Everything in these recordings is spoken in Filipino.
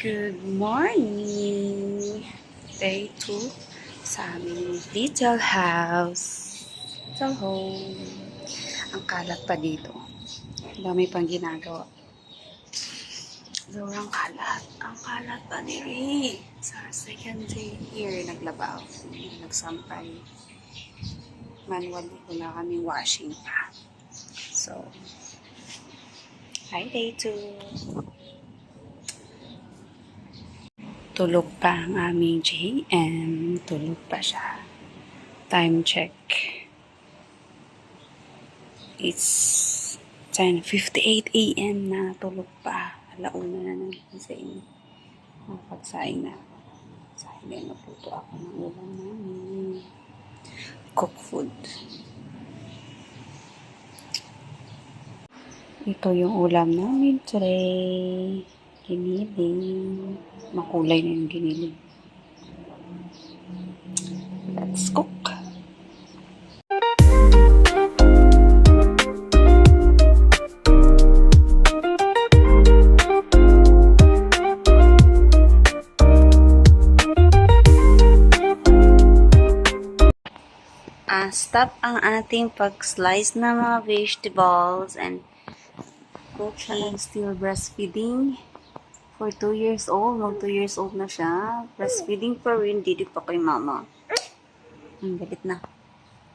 Good morning! Day 2 sa aming little house. So home. Ang kalat pa dito. Dami pang ginagawa. Sobrang kalat. Ang kalat pa ni Ray. Sa second day here, naglabaw. Nagsampay. Manually, wala kaming washing pa. So, hi day 2. Tulog pa ang aming JM. Tulog pa siya. Time check. It's 10:58 AM na. Tulog pa. Alauna na ng gising. Pagsaing na. Saing na naputo ako ng ulam namin. Cook food. Ito yung ulam namin today. Giniling. Makulay na yung giniling. Let's cook. Stop ang ating pag-slice ng mga vegetables and cooking. Still breastfeeding. For 2 years old. Mag 2 years old na siya. Breastfeeding pa rin. Didi pa kay mama. Ang galit na.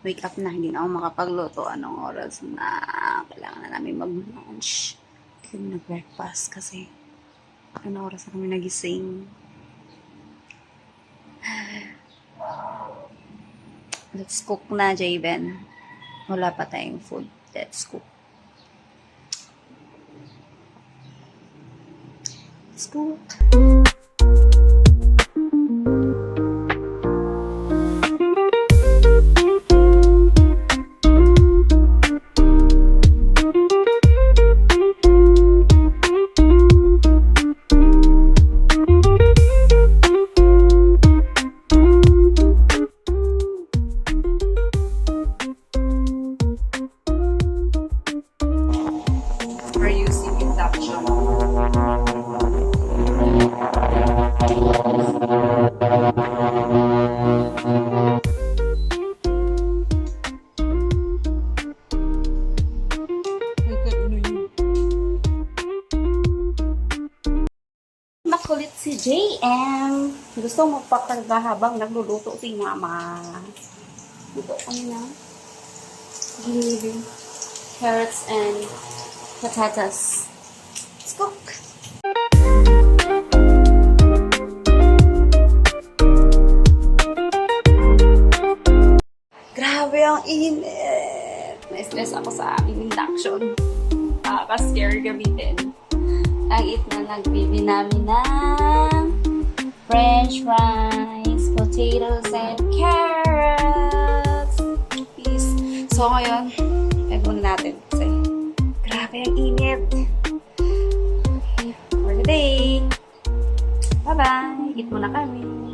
Wake up na. Hindi na ako makapagluto. Anong oras na? Kailangan na namin mag-lunch. Hindi kami nag-breakfast kasi anong oras na kami nagising. Let's cook na, Javen. Wala pa tayong food. Let's cook. Let's cook. We're using induction. Makulit si JM. Gusto mo pakarga habang nagluluto si mama. Luto kami na giniling, carrots and potatoes. Let's cook. Grabe ang init. Na-stress ako sa aming induction. Nakaka-scare gamitin. Ang it na nagbibi namin ng french fries, potatoes, and carrots. Peace. So ngayon, pag muna natin kasi grabe ang init. Okay, for the day. Bye-bye. Eat muna kami.